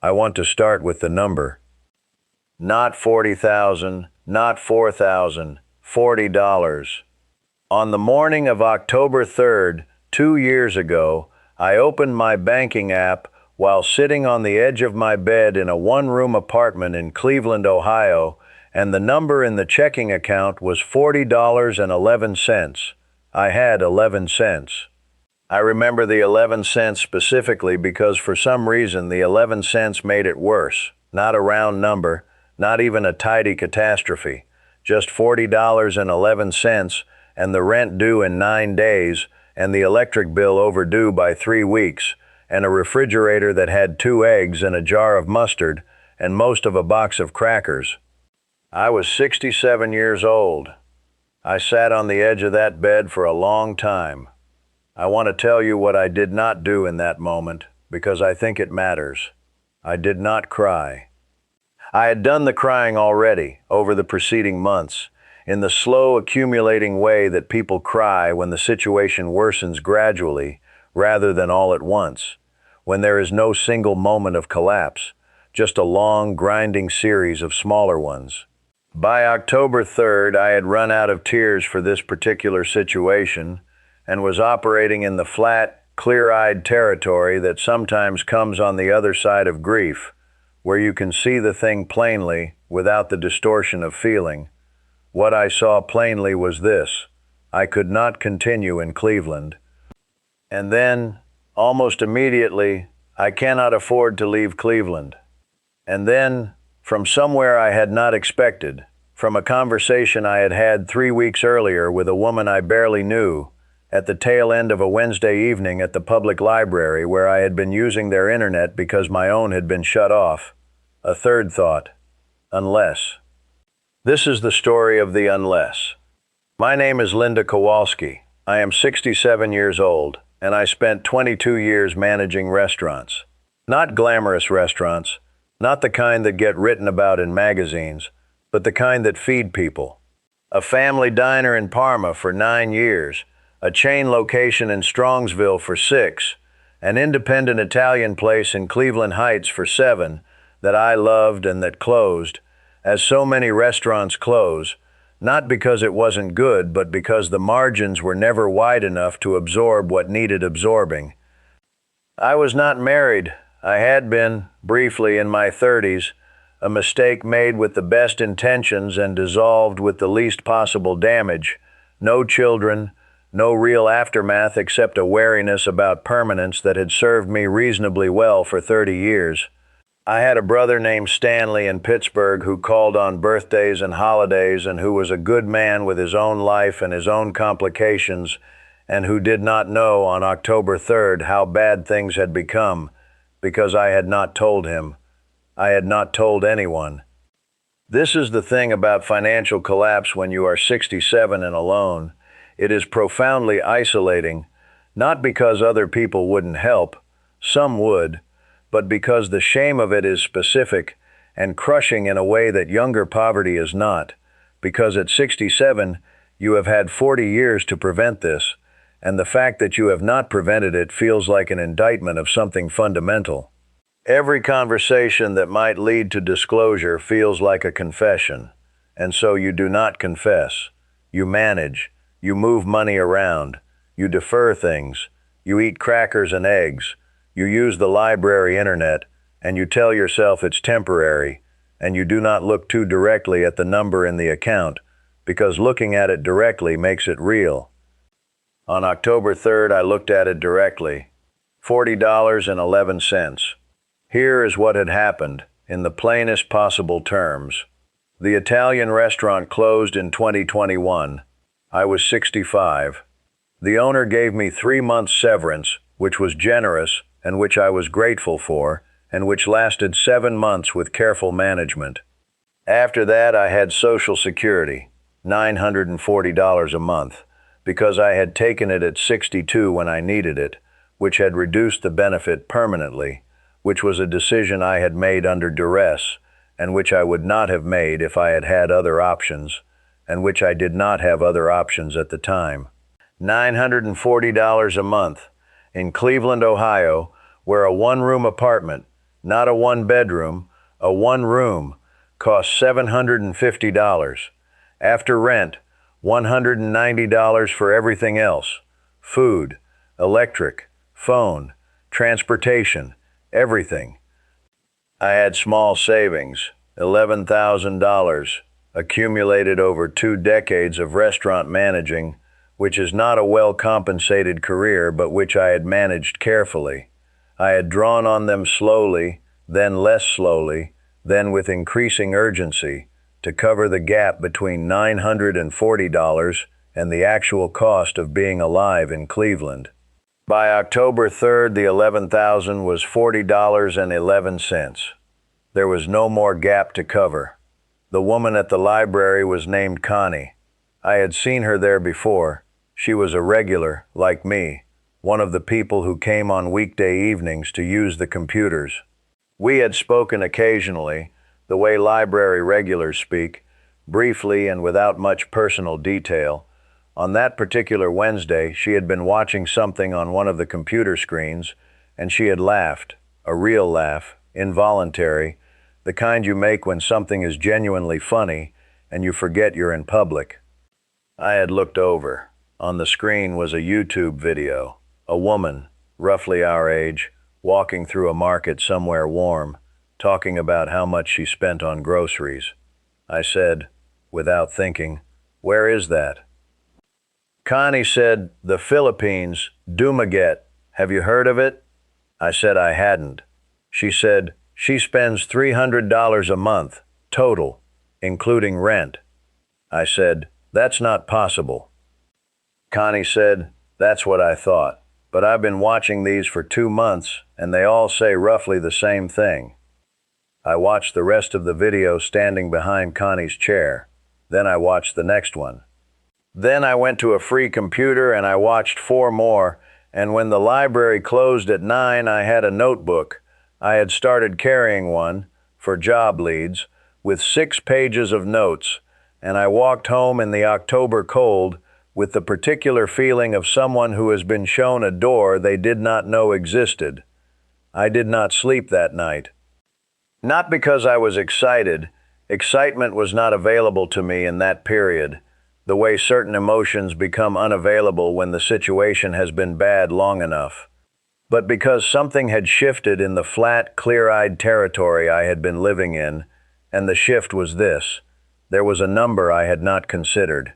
I want to start with the number. Not 40,000, not 4,000, $40. On the morning of October 3rd, 2 years ago, I opened my banking app while sitting on the edge of my bed in a one-room apartment in Cleveland, Ohio, and the number in the checking account was $40.11. I had 11 cents. I remember the 11 cents specifically because for some reason the 11 cents made it worse. Not a round number, not even a tidy catastrophe. Just $40.11 and the rent due in 9 days and the electric bill overdue by 3 weeks and a refrigerator that had 2 eggs and a jar of mustard and most of a box of crackers. I was 67 years old. I sat on the edge of that bed for a long time. I want to tell you what I did not do in that moment because I think it matters. I did not cry. I had done the crying already over the preceding months, in the slow accumulating way that people cry when the situation worsens gradually rather than all at once, when there is no single moment of collapse, just a long, grinding series of smaller ones. By October 3rd, I had run out of tears for this particular situation and was operating in the flat, clear-eyed territory that sometimes comes on the other side of grief, where you can see the thing plainly without the distortion of feeling. What I saw plainly was this: I could not continue in Cleveland. And then, almost immediately, I cannot afford to leave Cleveland. And then, from somewhere I had not expected, from a conversation I had had 3 weeks earlier with a woman I barely knew, at the tail end of a Wednesday evening at the public library where I had been using their internet because my own had been shut off, a third thought: unless. This is the story of the unless. My name is Linda Kowalski. I am 67 years old, and I spent 22 years managing restaurants. Not glamorous restaurants, not the kind that get written about in magazines, but the kind that feed people. A family diner in Parma for 9 years, a chain location in Strongsville for 6, an independent Italian place in Cleveland Heights for 7 that I loved and that closed, as so many restaurants close, not because it wasn't good, but because the margins were never wide enough to absorb what needed absorbing. I was not married. I had been, briefly, in my 30s, a mistake made with the best intentions and dissolved with the least possible damage. No children, no real aftermath except a wariness about permanence that had served me reasonably well for 30 years. I had a brother named Stanley in Pittsburgh who called on birthdays and holidays and who was a good man with his own life and his own complications and who did not know on October 3rd how bad things had become because I had not told him. I had not told anyone. This is the thing about financial collapse when you are 67 and alone. It is profoundly isolating, not because other people wouldn't help, some would, but because the shame of it is specific and crushing in a way that younger poverty is not, because at 67 you have had 40 years to prevent this, and the fact that you have not prevented it feels like an indictment of something fundamental. Every conversation that might lead to disclosure feels like a confession, and so you do not confess. You manage, you move money around, you defer things, you eat crackers and eggs, you use the library internet, and you tell yourself it's temporary, and you do not look too directly at the number in the account, because looking at it directly makes it real. On October 3rd, I looked at it directly. $40.11. Here is what had happened, in the plainest possible terms. The Italian restaurant closed in 2021. I was 65. The owner gave me 3 months severance, which was generous, and which I was grateful for, and which lasted 7 months with careful management. After that, I had Social Security, $940 a month, because I had taken it at 62 when I needed it, which had reduced the benefit permanently, which was a decision I had made under duress, and which I would not have made if I had had other options, and which I did not have other options at the time. $940 a month in Cleveland, Ohio, where a one-room apartment, not a one-bedroom, a one-room, cost $750. After rent, $190 for everything else. Food, electric, phone, transportation, everything. I had small savings, $11,000, accumulated over 2 decades of restaurant managing, which is not a well-compensated career, but which I had managed carefully. I had drawn on them slowly, then less slowly, then with increasing urgency, to cover the gap between $940 and the actual cost of being alive in Cleveland. By October 3rd, the $11,000 was $40.11. There was no more gap to cover. The woman at the library was named Connie. I had seen her there before. She was a regular, like me, one of the people who came on weekday evenings to use the computers. We had spoken occasionally, the way library regulars speak, briefly and without much personal detail. On that particular Wednesday, she had been watching something on one of the computer screens, and she had laughed, a real laugh, involuntary, the kind you make when something is genuinely funny and you forget you're in public. I had looked over. On the screen was a YouTube video, a woman, roughly our age, walking through a market somewhere warm, talking about how much she spent on groceries. I said, without thinking, "Where is that?" Connie said, "The Philippines, Dumaguete. Have you heard of it?" I said I hadn't. She said, "She spends $300 a month, total, including rent." I said, "That's not possible." Connie said, "That's what I thought, but I've been watching these for 2 months, and they all say roughly the same thing." I watched the rest of the video standing behind Connie's chair. Then I watched the next one. Then I went to a free computer and I watched 4 more, and when the library closed at 9, I had a notebook. I had started carrying one, for job leads, with 6 pages of notes, and I walked home in the October cold with the particular feeling of someone who has been shown a door they did not know existed. I did not sleep that night. Not because I was excited. Excitement was not available to me in that period, the way certain emotions become unavailable when the situation has been bad long enough, but because something had shifted in the flat, clear-eyed territory I had been living in, and the shift was this: there was a number I had not considered.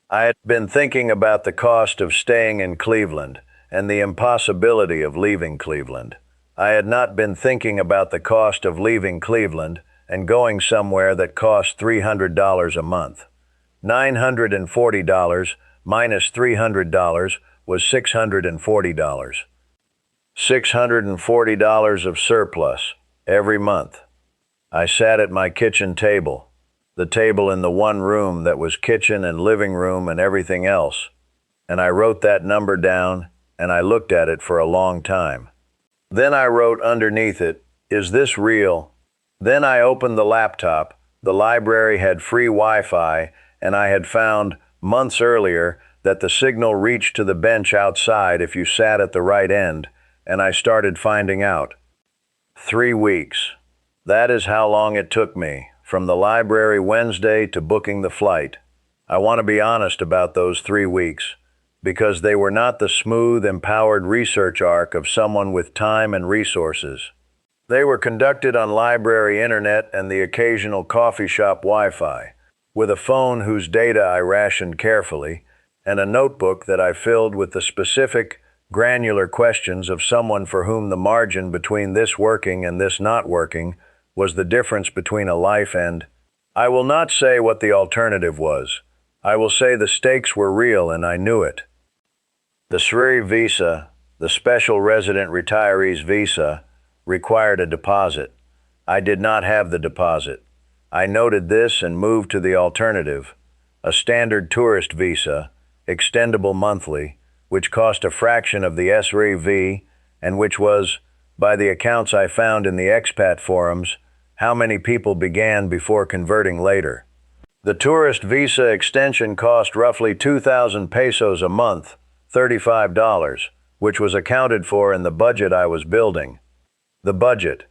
I had been thinking about the cost of staying in Cleveland and the impossibility of leaving Cleveland. I had not been thinking about the cost of leaving Cleveland and going somewhere that cost $300 a month. $940 minus $300 was $640. $640 of surplus every month. I sat at my kitchen table, the table in the one room that was kitchen and living room and everything else, and I wrote that number down, and I looked at it for a long time. Then I wrote underneath it, "Is this real?" Then I opened the laptop. The library had free Wi-Fi, and I had found, months earlier, that the signal reached to the bench outside if you sat at the right end, and I started finding out. 3 weeks. That is how long it took me, from the library Wednesday to booking the flight. I want to be honest about those 3 weeks, because they were not the smooth, empowered research arc of someone with time and resources. They were conducted on library internet and the occasional coffee shop Wi-Fi, with a phone whose data I rationed carefully, and a notebook that I filled with the specific, granular questions of someone for whom the margin between this working and this not working was the difference between a life and... I will not say what the alternative was. I will say the stakes were real and I knew it. The SRI visa, the Special Resident Retirees visa, required a deposit. I did not have the deposit. I noted this and moved to the alternative, a standard tourist visa, extendable monthly, which cost a fraction of the SRI and which was, by the accounts I found in the expat forums, how many people began before converting later. The tourist visa extension cost roughly 2,000 pesos a month, $35, which was accounted for in the budget I was building. The budget.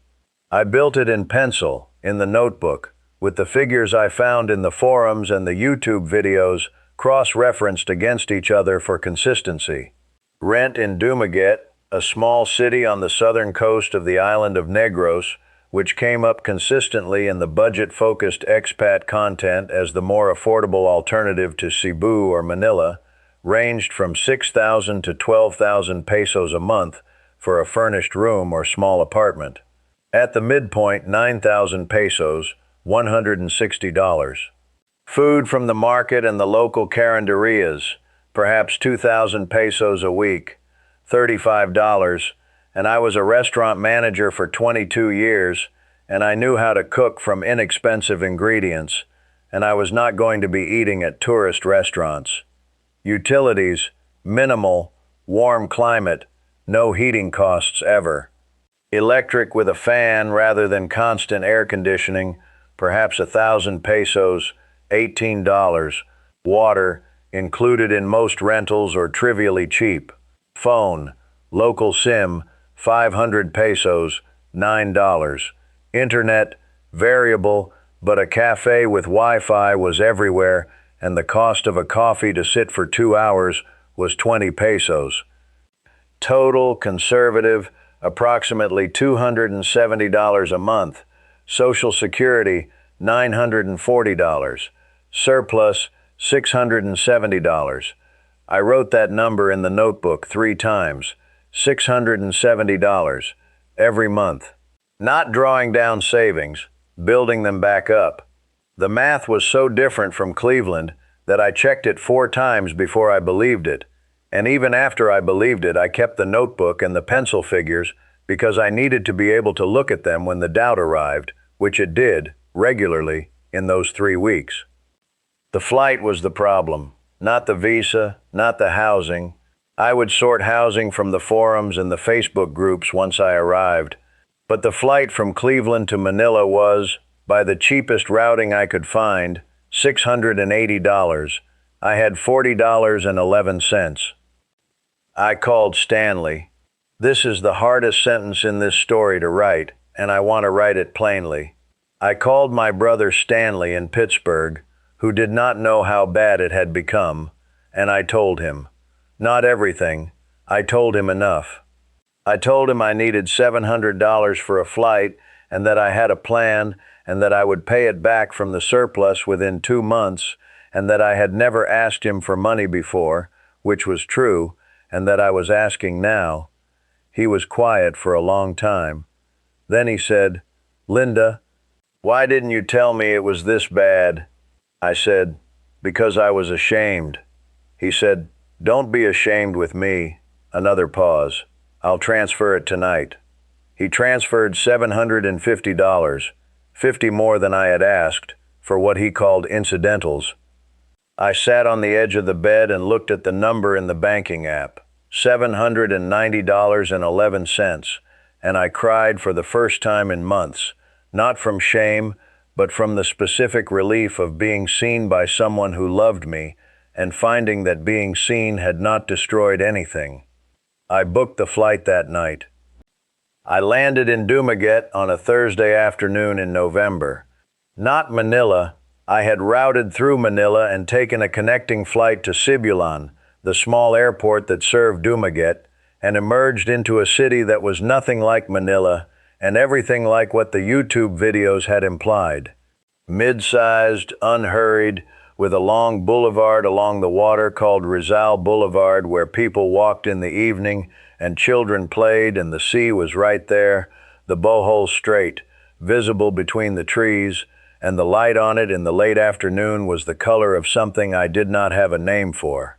I built it in pencil, in the notebook, with the figures I found in the forums and the YouTube videos cross-referenced against each other for consistency. Rent in Dumaguete, a small city on the southern coast of the island of Negros, which came up consistently in the budget-focused expat content as the more affordable alternative to Cebu or Manila, ranged from 6,000 to 12,000 pesos a month for a furnished room or small apartment. At the midpoint, 9,000 pesos, $160. Food from the market and the local carinderias, perhaps 2,000 pesos a week, $35, and I was a restaurant manager for 22 years, and I knew how to cook from inexpensive ingredients, and I was not going to be eating at tourist restaurants. Utilities, minimal, warm climate, no heating costs ever. Electric with a fan rather than constant air conditioning, perhaps 1,000 pesos, $18. Water, included in most rentals or trivially cheap. Phone, local SIM, 500 pesos, $9. Internet, variable, but a cafe with Wi-Fi was everywhere, and the cost of a coffee to sit for 2 hours was 20 pesos. Total, conservative, approximately $270 a month. Social Security, $940. Surplus, $670. I wrote that number in the notebook 3 times. $670 every month. Not drawing down savings, building them back up. The math was so different from Cleveland that I checked it 4 times before I believed it. And even after I believed it, I kept the notebook and the pencil figures because I needed to be able to look at them when the doubt arrived, which it did, regularly, in those 3 weeks. The flight was the problem, not the visa, not the housing. I would sort housing from the forums and the Facebook groups once I arrived. But the flight from Cleveland to Manila was, by the cheapest routing I could find, $680. I had $40.11. I called Stanley. This is the hardest sentence in this story to write, and I want to write it plainly. I called my brother Stanley in Pittsburgh, who did not know how bad it had become, and I told him. Not everything. I told him enough. I told him I needed $700 for a flight and that I had a plan and that I would pay it back from the surplus within 2 months and that I had never asked him for money before, which was true, and that I was asking now. He was quiet for a long time. Then he said, "Linda, why didn't you tell me it was this bad?" I said, "Because I was ashamed." He said, "Don't be ashamed with me." Another pause. "I'll transfer it tonight." He transferred $750, 50 more than I had asked, for what he called incidentals. I sat on the edge of the bed and looked at the number in the banking app, $790.11, and I cried for the first time in months, not from shame, but from the specific relief of being seen by someone who loved me and finding that being seen had not destroyed anything. I booked the flight that night. I landed in Dumaguete on a Thursday afternoon in November. Not Manila. I had routed through Manila and taken a connecting flight to Sibulan, the small airport that served Dumaguete, and emerged into a city that was nothing like Manila and everything like what the YouTube videos had implied. Mid-sized, unhurried, with a long boulevard along the water called Rizal Boulevard where people walked in the evening and children played and the sea was right there, the Bohol Strait, visible between the trees, and the light on it in the late afternoon was the color of something I did not have a name for.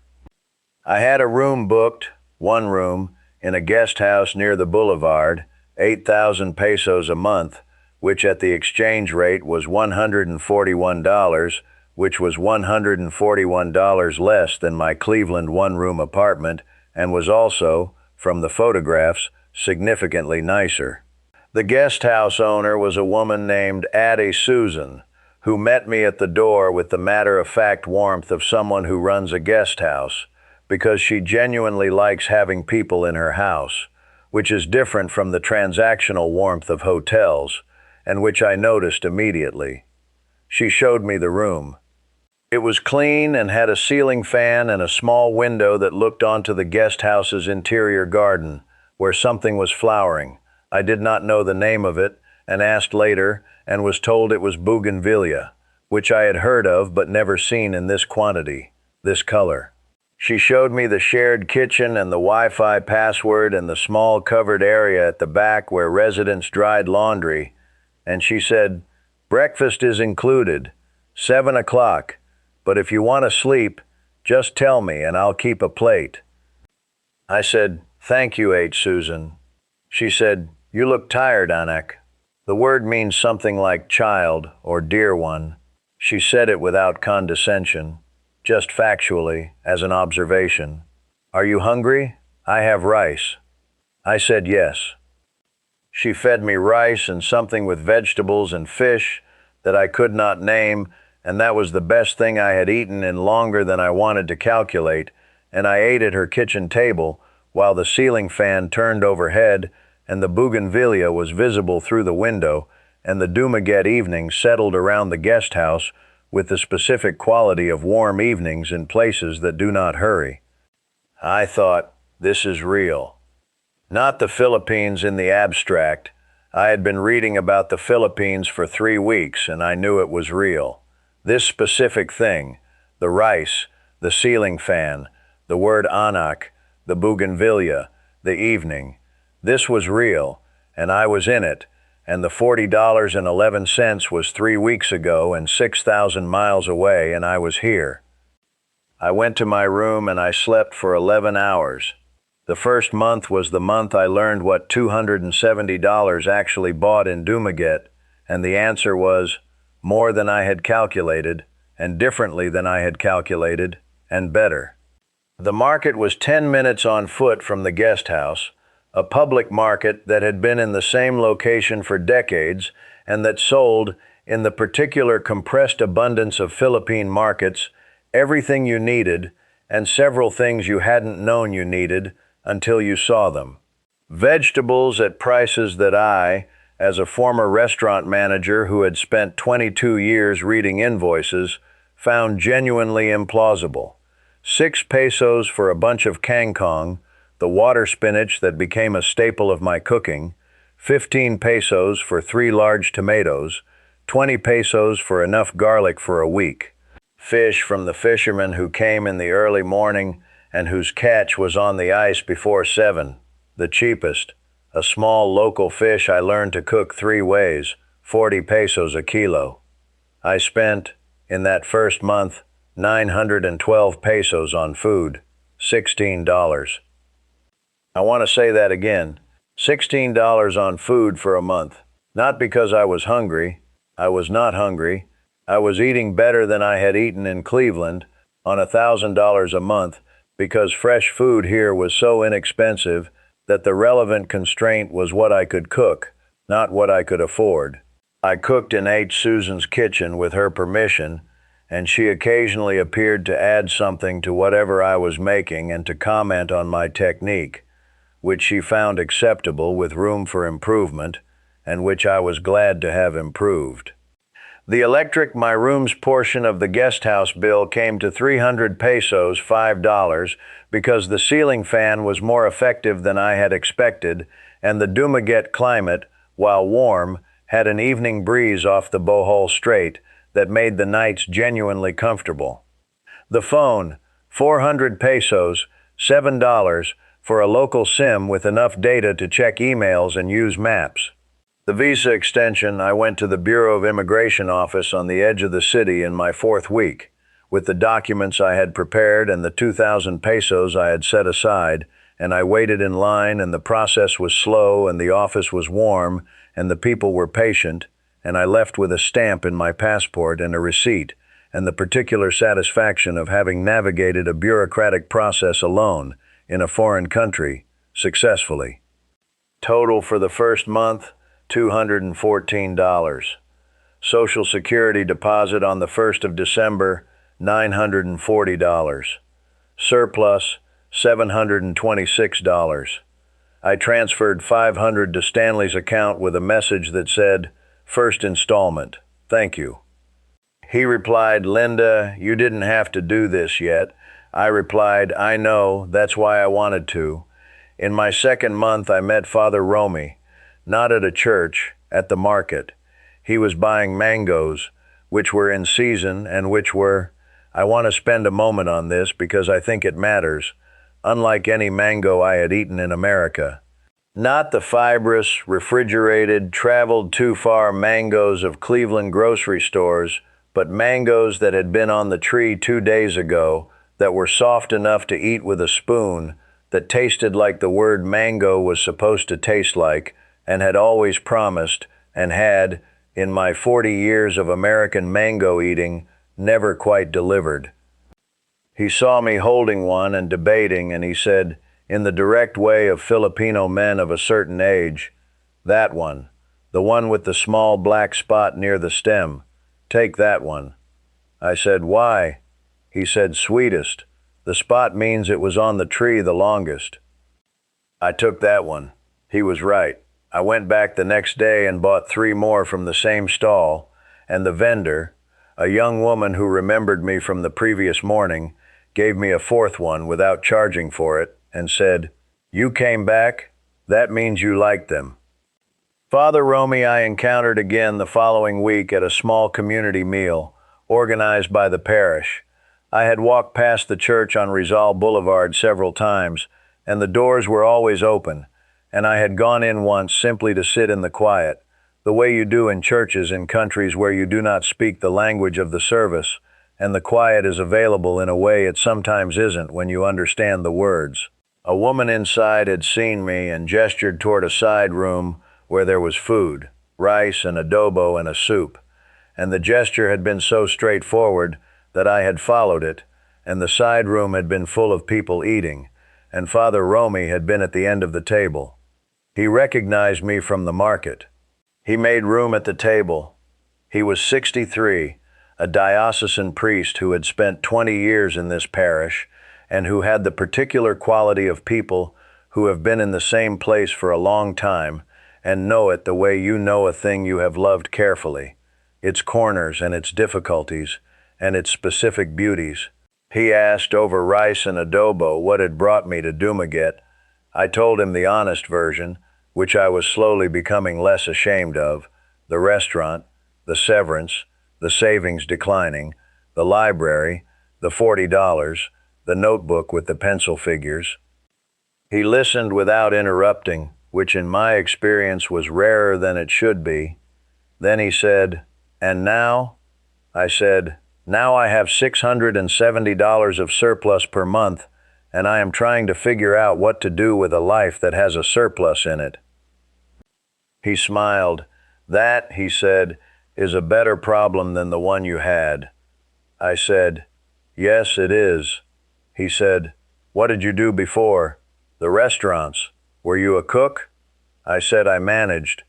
I had a room booked, 1 room, in a guest house near the boulevard, 8,000 pesos a month, which at the exchange rate was $141, which was $141 less than my Cleveland 1-room apartment, and was also, from the photographs, significantly nicer. The guest house owner was a woman named Addie Susan, who met me at the door with the matter-of-fact warmth of someone who runs a guest house, because she genuinely likes having people in her house, which is different from the transactional warmth of hotels, and which I noticed immediately. She showed me the room. It was clean and had a ceiling fan and a small window that looked onto the guest house's interior garden, where something was flowering. I did not know the name of it, and asked later, and was told it was bougainvillea, which I had heard of but never seen in this quantity, this color. She showed me the shared kitchen and the Wi-Fi password and the small covered area at the back where residents dried laundry, and she said, "Breakfast is included, 7 o'clock, but if you want to sleep, just tell me and I'll keep a plate." I said, "Thank you, H. Susan." She said, "You look tired, Anak." The word means something like child or dear one. She said it without condescension, just factually, as an observation. "Are you hungry? I have rice." I said yes. She fed me rice and something with vegetables and fish that I could not name, and that was the best thing I had eaten in longer than I wanted to calculate, and I ate at her kitchen table while the ceiling fan turned overhead and the bougainvillea was visible through the window, and the Dumaguete evening settled around the guest house with the specific quality of warm evenings in places that do not hurry. I thought, this is real. Not the Philippines in the abstract. I had been reading about the Philippines for 3 weeks, and I knew it was real. This specific thing, the rice, the ceiling fan, the word anak, the bougainvillea, the evening, this was real, and I was in it, and the $40.11 was 3 weeks ago and 6,000 miles away, and I was here. I went to my room and I slept for 11 hours. The first month was the month I learned what $270 actually bought in Dumaguete, and the answer was more than I had calculated, and differently than I had calculated, and better. The market was 10 minutes on foot from the guest house, a public market that had been in the same location for decades and that sold, in the particular compressed abundance of Philippine markets, everything you needed and several things you hadn't known you needed until you saw them. Vegetables at prices that I, as a former restaurant manager who had spent 22 years reading invoices, found genuinely implausible. 6 pesos for a bunch of kangkong, the water spinach that became a staple of my cooking, 15 pesos for 3 large tomatoes, 20 pesos for enough garlic for a week. Fish from the fishermen who came in the early morning and whose catch was on the ice before 7, the cheapest. A small local fish I learned to cook 3 ways, 40 pesos a kilo. I spent, in that first month, 912 pesos on food, $16. I want to say that again, $16 on food for a month. Not because I was hungry. I was not hungry. I was eating better than I had eaten in Cleveland on $1,000 a month because fresh food here was so inexpensive that the relevant constraint was what I could cook, not what I could afford. I cooked in H. Susan's kitchen with her permission, and she occasionally appeared to add something to whatever I was making and to comment on my technique, which she found acceptable with room for improvement, and which I was glad to have improved. The electric my room's portion of the guest house bill came to 300 pesos, $5, because the ceiling fan was more effective than I had expected, and the Dumaguete climate, while warm, had an evening breeze off the Bohol Strait that made the nights genuinely comfortable. The phone, 400 pesos, $7, for a local SIM with enough data to check emails and use maps. The visa extension, I went to the Bureau of Immigration office on the edge of the city in my 4th week, with the documents I had prepared and the 2,000 pesos I had set aside, and I waited in line, and the process was slow, and the office was warm, and the people were patient, and I left with a stamp in my passport and a receipt, and the particular satisfaction of having navigated a bureaucratic process alone, in a foreign country, successfully. Total for the first month, $214. Social Security deposit on the 1st of December, $940. Surplus, $726. I transferred 500 to Stanley's account with a message that said, "First installment. Thank you." He replied, "Linda, you didn't have to do this yet." I replied, "I know, that's why I wanted to." In my second month, I met Father Romy, not at a church, at the market. He was buying mangoes, which were in season and I want to spend a moment on this because I think it matters, unlike any mango I had eaten in America. Not the fibrous, refrigerated, traveled too far mangoes of Cleveland grocery stores, but mangoes that had been on the tree 2 days ago, that were soft enough to eat with a spoon, that tasted like the word mango was supposed to taste like, and had always promised, and had, in my 40 years of American mango eating, never quite delivered. He saw me holding one and debating, and he said, in the direct way of Filipino men of a certain age, "That one, the one with the small black spot near the stem. Take that one." I said, "Why?" He said, "Sweetest. The spot means it was on the tree the longest." I took that one. He was right. I went back the next day and bought 3 more from the same stall, and the vendor, a young woman who remembered me from the previous morning, gave me a 4th one without charging for it, and said, "You came back? That means you liked them." Father Romy I encountered again the following week at a small community meal, organized by the parish. I had walked past the church on Rizal Boulevard several times, and the doors were always open, and I had gone in once simply to sit in the quiet, the way you do in churches in countries where you do not speak the language of the service, and the quiet is available in a way it sometimes isn't when you understand the words. A woman inside had seen me and gestured toward a side room where there was food, rice and adobo and a soup, and the gesture had been so straightforward that I had followed it, and the side room had been full of people eating, and Father Romy had been at the end of the table. He recognized me from the market. He made room at the table. He was 63, a diocesan priest who had spent 20 years in this parish, and who had the particular quality of people who have been in the same place for a long time and know it the way you know a thing you have loved carefully, its corners and its difficulties and its specific beauties. He asked over rice and adobo what had brought me to Dumaguete. I told him the honest version, which I was slowly becoming less ashamed of, the restaurant, the severance, the savings declining, the library, the $40, the notebook with the pencil figures. He listened without interrupting, which in my experience was rarer than it should be. Then he said, "And now?" I said, "Now I have $670 of surplus per month, and I am trying to figure out what to do with a life that has a surplus in it." He smiled. "That," he said, "is a better problem than the one you had." I said, "Yes, it is." He said, "What did you do before? The restaurants. Were you a cook?" I said I managed.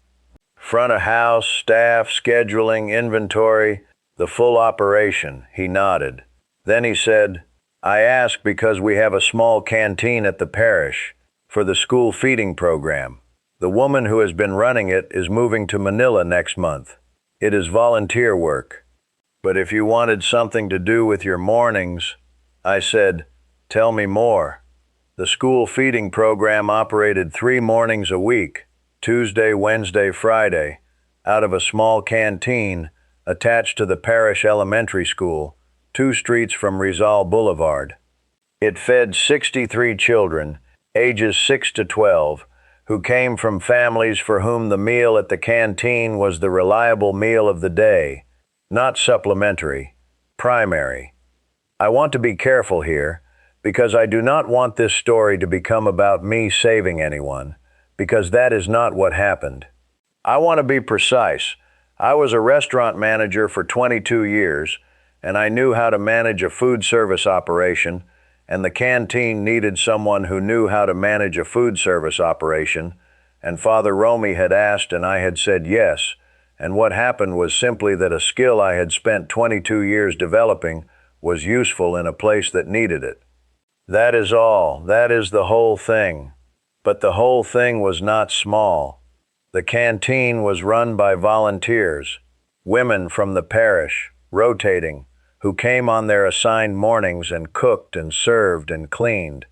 "Front of house, staff, scheduling, inventory, the full operation," he nodded. Then he said, "I ask because we have a small canteen at the parish for the school feeding program. The woman who has been running it is moving to Manila next month. It is volunteer work. But if you wanted something to do with your mornings," I said, "tell me more." The school feeding program operated 3 mornings a week, Tuesday, Wednesday, Friday, out of a small canteen attached to the parish elementary school, 2 streets from Rizal Boulevard. It fed 63 children, ages 6 to 12, who came from families for whom the meal at the canteen was the reliable meal of the day, not supplementary, primary. I want to be careful here, because I do not want this story to become about me saving anyone, because that is not what happened. I want to be precise. I was a restaurant manager for 22 years, and I knew how to manage a food service operation, and the canteen needed someone who knew how to manage a food service operation, and Father Romy had asked and I had said yes, and what happened was simply that a skill I had spent 22 years developing was useful in a place that needed it. That is all. That is the whole thing. But the whole thing was not small. The canteen was run by volunteers, women from the parish, rotating, who came on their assigned mornings and cooked and served and cleaned.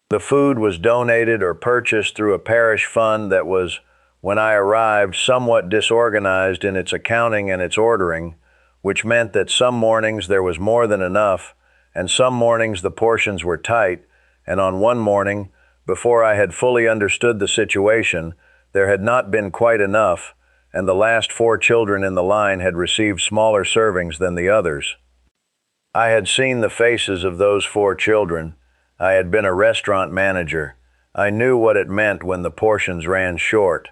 The food was donated or purchased through a parish fund that was, when I arrived, somewhat disorganized in its accounting and its ordering, which meant that some mornings there was more than enough, and some mornings the portions were tight, and on one morning, before I had fully understood the situation, there had not been quite enough, and the last 4 children in the line had received smaller servings than the others. I had seen the faces of those 4 children. I had been a restaurant manager. I knew what it meant when the portions ran short.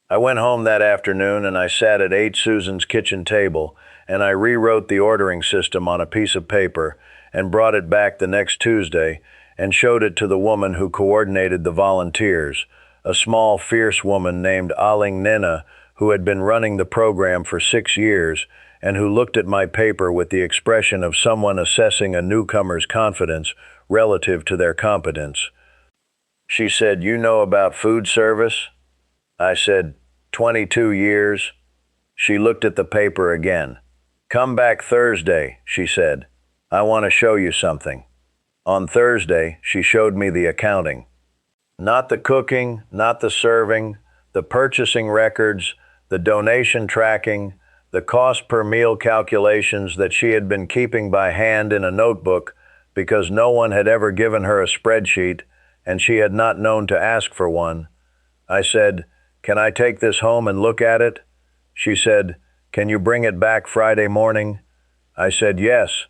I went home that afternoon and I sat at Aunt Susan's kitchen table and I rewrote the ordering system on a piece of paper and brought it back the next Tuesday and showed it to the woman who coordinated the volunteers, a small, fierce woman named Aling Nina, who had been running the program for 6 years and who looked at my paper with the expression of someone assessing a newcomer's confidence relative to their competence. She said, "You know about food service?" I said, 22 years. She looked at the paper again. "Come back Thursday," she said. "I want to show you something." On Thursday, she showed me the accounting. Not the cooking, not the serving, the purchasing records, the donation tracking, the cost per meal calculations that she had been keeping by hand in a notebook because no one had ever given her a spreadsheet and she had not known to ask for one. I said, "Can I take this home and look at it?" She said, "Can you bring it back Friday morning?" I said, "Yes."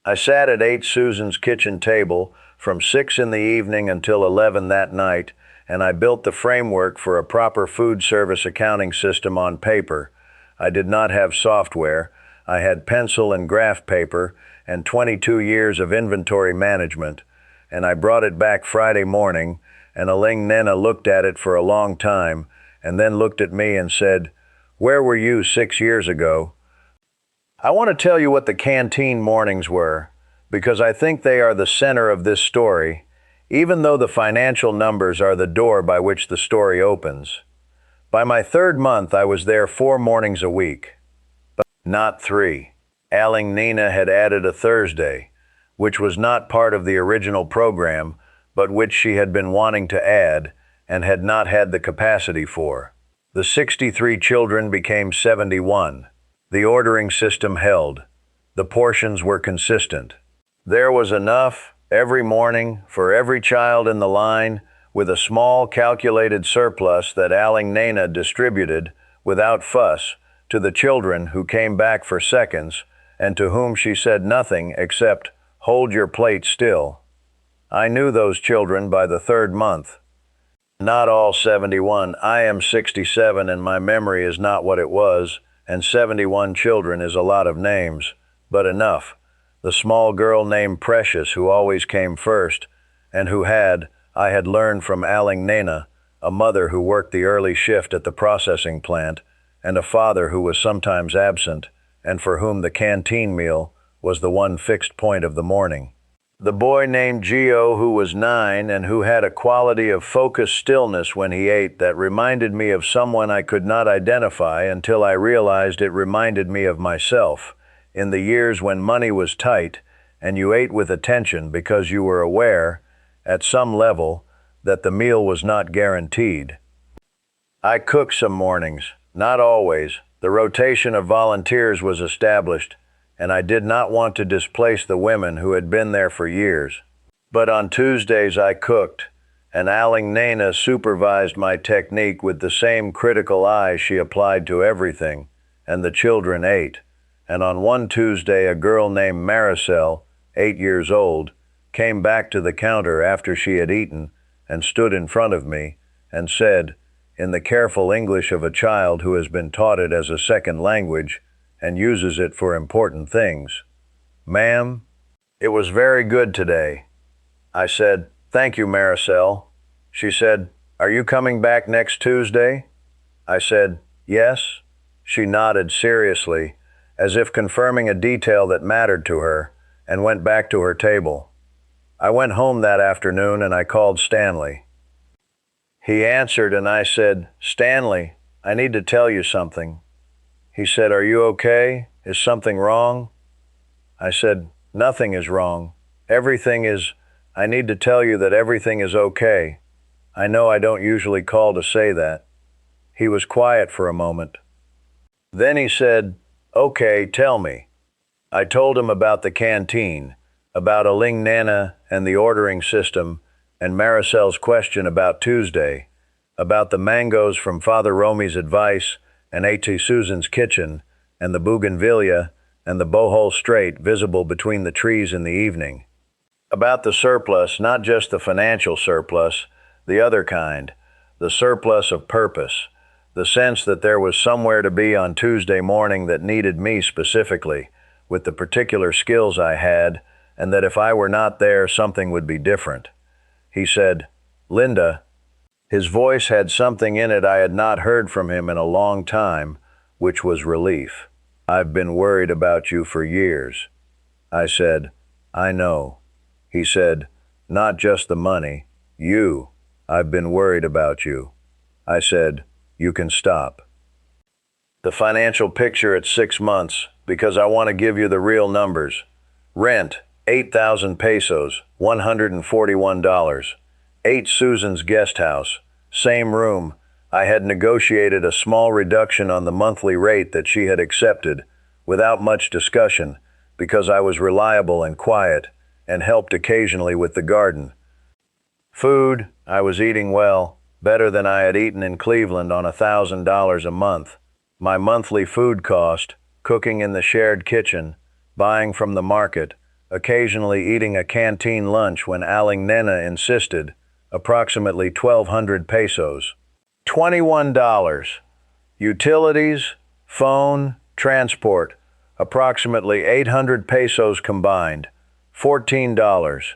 I sat at Aunt Susan's kitchen table from 6 in the evening until 11 that night, and I built the framework for a proper food service accounting system on paper. I did not have software. I had pencil and graph paper and 22 years of inventory management, and I brought it back Friday morning, and Aling Nena looked at it for a long time, and then looked at me and said, "Where were you 6 years ago?" I want to tell you what the canteen mornings were, because I think they are the center of this story, even though the financial numbers are the door by which the story opens. By my 3rd month, I was there 4 mornings a week, but not 3. Aling Nina had added a Thursday, which was not part of the original program, but which she had been wanting to add and had not had the capacity for. The 63 children became 71. The ordering system held. The portions were consistent. There was enough every morning for every child in the line, with a small calculated surplus that Aling Nena distributed, without fuss, to the children who came back for seconds and to whom she said nothing except, "Hold your plate still." I knew those children by the 3rd month. Not all 71. I am 67 and my memory is not what it was, and 71 children is a lot of names, but enough. The small girl named Precious who always came first, and who had, I had learned from Aling Nena, a mother who worked the early shift at the processing plant, and a father who was sometimes absent, and for whom the canteen meal was the one fixed point of the morning. The boy named Gio, who was 9 and who had a quality of focused stillness when he ate that reminded me of someone I could not identify until I realized it reminded me of myself, in the years when money was tight and you ate with attention because you were aware, at some level, that the meal was not guaranteed. I cooked some mornings, not always. The rotation of volunteers was established, and I did not want to displace the women who had been there for years. But on Tuesdays I cooked, and Aling Nena supervised my technique with the same critical eye she applied to everything, and the children ate. And on one Tuesday a girl named Maricel, 8 years old, came back to the counter after she had eaten and stood in front of me and said, in the careful English of a child who has been taught it as a second language and uses it for important things, "Ma'am, it was very good today." I said, "Thank you, Maricel." She said, "Are you coming back next Tuesday?" I said, "Yes." She nodded seriously, as if confirming a detail that mattered to her, and went back to her table. I went home that afternoon and I called Stanley. He answered and I said, "Stanley, I need to tell you something." He said, "Are you okay? Is something wrong?" I said, "Nothing is wrong. Everything is, I need to tell you that everything is okay. I know I don't usually call to say that." He was quiet for a moment. Then he said, "Okay, tell me." I told him about the canteen, about Aling Nana and the ordering system, and Maricel's question about Tuesday, about the mangoes from Father Romy's advice and Auntie Susan's kitchen, and the bougainvillea and the bohol strait visible between the trees in the evening. About the surplus, not just the financial surplus, the other kind, the surplus of purpose, the sense that there was somewhere to be on Tuesday morning that needed me specifically, with the particular skills I had, and that if I were not there, something would be different. He said, "Linda," his voice had something in it I had not heard from him in a long time, which was relief. "I've been worried about you for years." I said, "I know." He said, "Not just the money. You. I've been worried about you." I said, "You can stop." The financial picture at 6 months, because I want to give you the real numbers. Rent, 8,000 pesos, $141. 8 Susan's guest house, same room. I had negotiated a small reduction on the monthly rate that she had accepted, without much discussion, because I was reliable and quiet, and helped occasionally with the garden. Food, I was eating well, better than I had eaten in Cleveland on $1,000 a month. My monthly food cost, cooking in the shared kitchen, buying from the market, occasionally eating a canteen lunch when Aling Nena insisted, approximately 1,200 pesos. $21. Utilities, phone, transport, approximately 800 pesos combined. $14.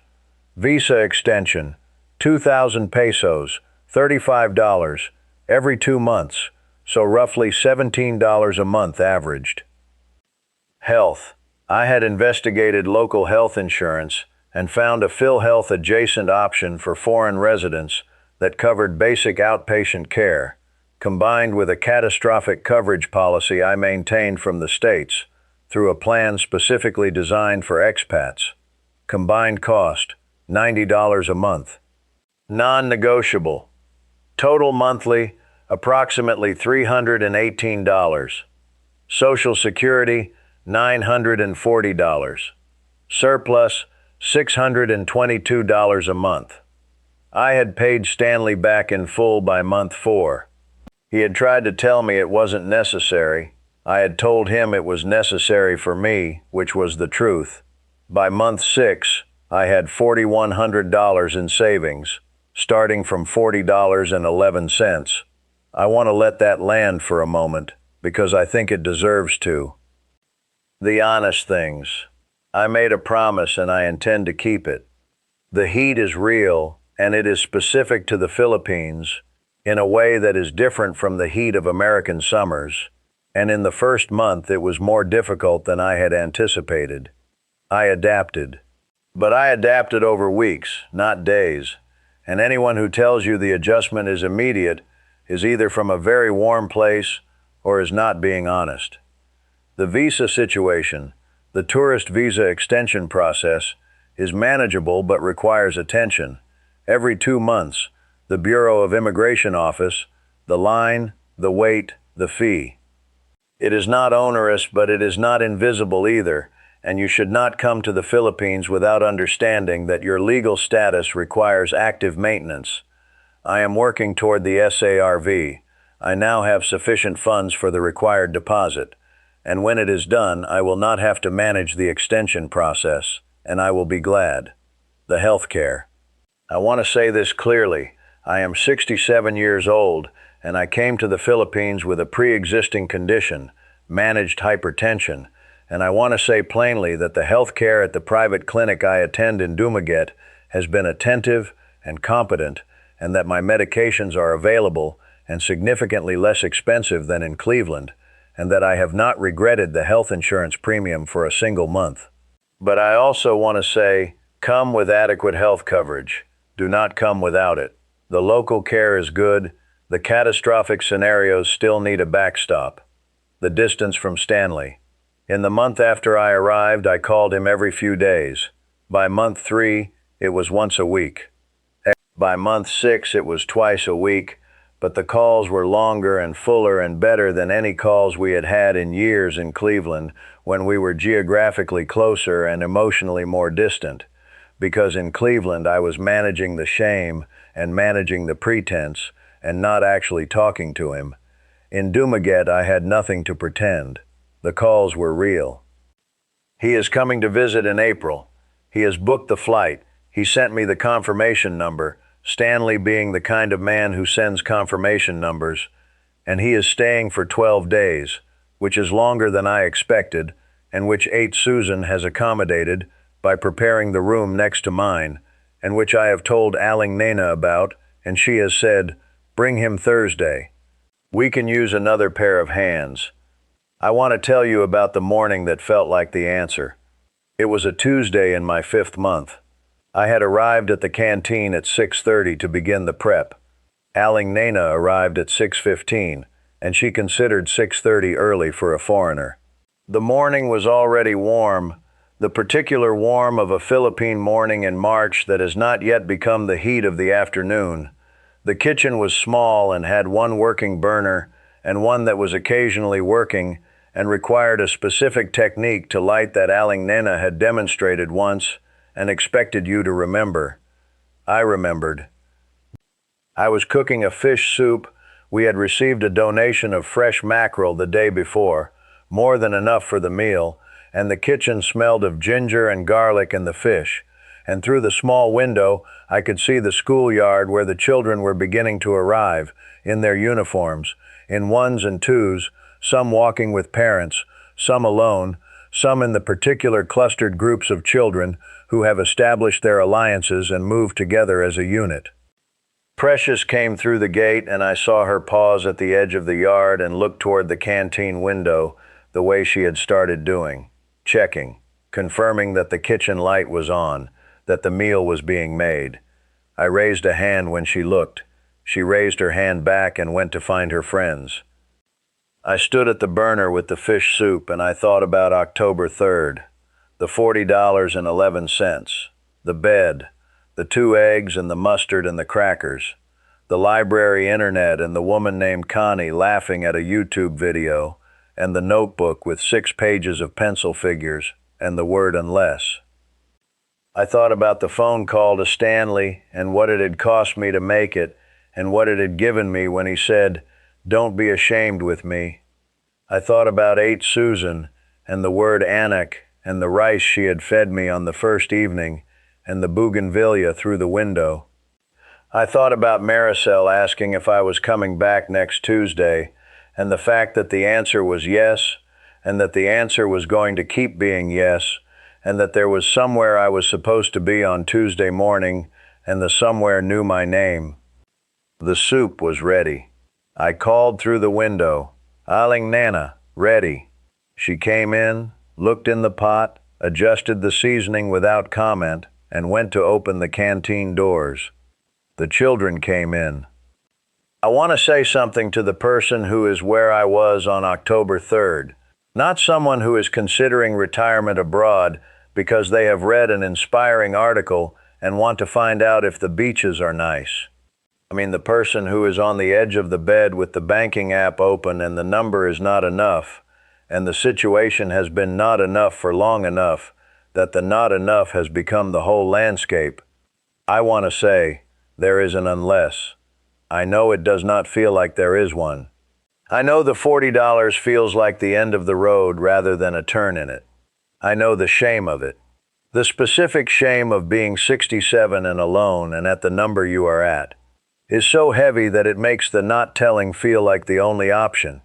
Visa extension, 2,000 pesos, $35, every 2 months, so roughly $17 a month averaged. Health. I had investigated local health insurance and found a PhilHealth adjacent option for foreign residents that covered basic outpatient care, combined with a catastrophic coverage policy I maintained from the States through a plan specifically designed for expats. Combined cost, $90 a month. Non-negotiable. Total monthly, approximately $318. Social Security, $940. Surplus, $622 a month. I had paid Stanley back in full by month 4. He had tried to tell me it wasn't necessary. I had told him it was necessary for me, which was the truth. By month 6, I had $4,100 in savings, starting from $40.11. I want to let that land for a moment, because I think it deserves to. The honest things. I made a promise and I intend to keep it. The heat is real, and it is specific to the Philippines in a way that is different from the heat of American summers, and in the first month it was more difficult than I had anticipated. I adapted. But I adapted over weeks, not days, and anyone who tells you the adjustment is immediate is either from a very warm place or is not being honest. The visa situation, the tourist visa extension process, is manageable but requires attention. Every 2 months, the Bureau of Immigration Office, the line, the wait, the fee. It is not onerous, but it is not invisible either, and you should not come to the Philippines without understanding that your legal status requires active maintenance. I am working toward the SARV. I now have sufficient funds for the required deposit, and when it is done, I will not have to manage the extension process, and I will be glad. The health care. I want to say this clearly. I am 67 years old, and I came to the Philippines with a pre-existing condition, managed hypertension, and I want to say plainly that the health care at the private clinic I attend in Dumaguete has been attentive and competent, and that my medications are available and significantly less expensive than in Cleveland, and that I have not regretted the health insurance premium for a single month. But I also want to say, come with adequate health coverage. Do not come without it. The local care is good. The catastrophic scenarios still need a backstop. The distance from Stanley. In the month after I arrived, I called him every few days. By month 3, it was once a week. By month 6, it was twice a week, but the calls were longer and fuller and better than any calls we had had in years in Cleveland when we were geographically closer and emotionally more distant. Because in Cleveland, I was managing the shame and managing the pretense and not actually talking to him. In Dumaguete, I had nothing to pretend. The calls were real. He is coming to visit in April. He has booked the flight. He sent me the confirmation number, Stanley being the kind of man who sends confirmation numbers, and he is staying for 12 days, which is longer than I expected, and which Aunt Susan has accommodated by preparing the room next to mine, and which I have told Aling Nena about, and she has said, "Bring him Thursday. We can use another pair of hands." I want to tell you about the morning that felt like the answer. It was a Tuesday in my 5th month. I had arrived at the canteen at 6:30 to begin the prep. Aling Nena arrived at 6:15, and she considered 6:30 early for a foreigner. The morning was already warm, the particular warm of a Philippine morning in March that has not yet become the heat of the afternoon. The kitchen was small and had one working burner and one that was occasionally working and required a specific technique to light that Aling Nena had demonstrated once and expected you to remember. I remembered. I was cooking a fish soup. We had received a donation of fresh mackerel the day before, more than enough for the meal, and the kitchen smelled of ginger and garlic and the fish. And through the small window, I could see the schoolyard where the children were beginning to arrive, in their uniforms, in ones and twos, some walking with parents, some alone, some in the particular clustered groups of children who have established their alliances and moved together as a unit. Precious came through the gate, and I saw her pause at the edge of the yard and look toward the canteen window the way she had started doing, checking, confirming that the kitchen light was on, that the meal was being made. I raised a hand when she looked. She raised her hand back and went to find her friends. I stood at the burner with the fish soup, and I thought about October 3rd, the $40.11, the bed, the 2 eggs and the mustard and the crackers, the library internet and the woman named Connie laughing at a YouTube video, and the notebook with 6 pages of pencil figures and the word unless. I thought about the phone call to Stanley and what it had cost me to make it and what it had given me when he said, "Don't be ashamed with me." I thought about Aunt Susan and the word Anak and the rice she had fed me on the first evening and the bougainvillea through the window. I thought about Maricel asking if I was coming back next Tuesday and the fact that the answer was yes and that the answer was going to keep being yes and that there was somewhere I was supposed to be on Tuesday morning and the somewhere knew my name. The soup was ready. I called through the window, "Aling Nana, ready." She came in, looked in the pot, adjusted the seasoning without comment, and went to open the canteen doors. The children came in. I want to say something to the person who is where I was on October 3rd, not someone who is considering retirement abroad because they have read an inspiring article and want to find out if the beaches are nice. I mean the person who is on the edge of the bed with the banking app open and the number is not enough, and the situation has been not enough for long enough that the not enough has become the whole landscape. I want to say, there is an unless. I know it does not feel like there is one. I know the $40 feels like the end of the road rather than a turn in it. I know the shame of it. The specific shame of being 67 and alone and at the number you are at is so heavy that it makes the not telling feel like the only option,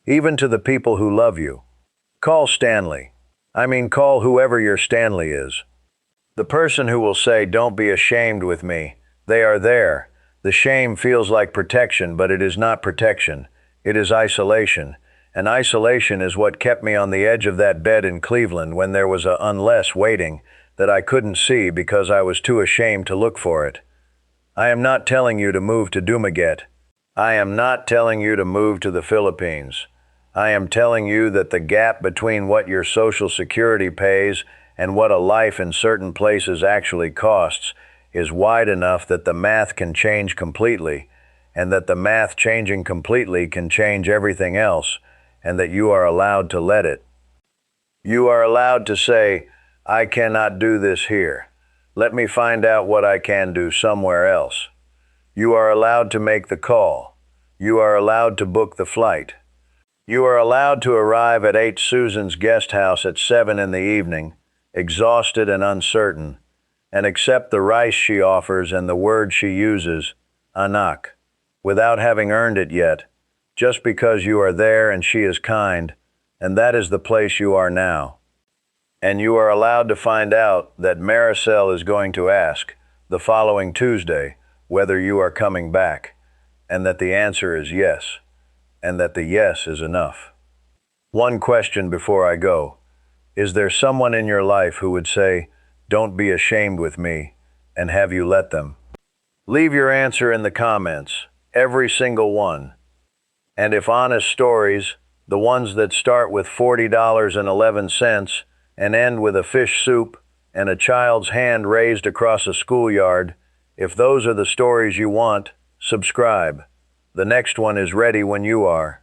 even to the people who love you. Call Stanley. I mean, call whoever your Stanley is. The person who will say, "Don't be ashamed with me," they are there. The shame feels like protection, but it is not protection. It is isolation. And isolation is what kept me on the edge of that bed in Cleveland when there was a unless waiting that I couldn't see because I was too ashamed to look for it. I am not telling you to move to Dumaguete. I am not telling you to move to the Philippines. I am telling you that the gap between what your Social Security pays and what a life in certain places actually costs is wide enough that the math can change completely, and that the math changing completely can change everything else, and that you are allowed to let it. You are allowed to say, I cannot do this here. Let me find out what I can do somewhere else. You are allowed to make the call. You are allowed to book the flight. You are allowed to arrive at Aunt Susan's guest house at 7 in the evening, exhausted and uncertain, and accept the rice she offers and the word she uses, anak, without having earned it yet, just because you are there and she is kind, and that is the place you are now. And you are allowed to find out that Maricel is going to ask, the following Tuesday, whether you are coming back, and that the answer is yes, and that the yes is enough. One question before I go. Is there someone in your life who would say, don't be ashamed with me, and have you let them? Leave your answer in the comments, every single one. And if honest stories, the ones that start with $40.11 and end with a fish soup and a child's hand raised across a schoolyard, if those are the stories you want, subscribe. The next one is ready when you are.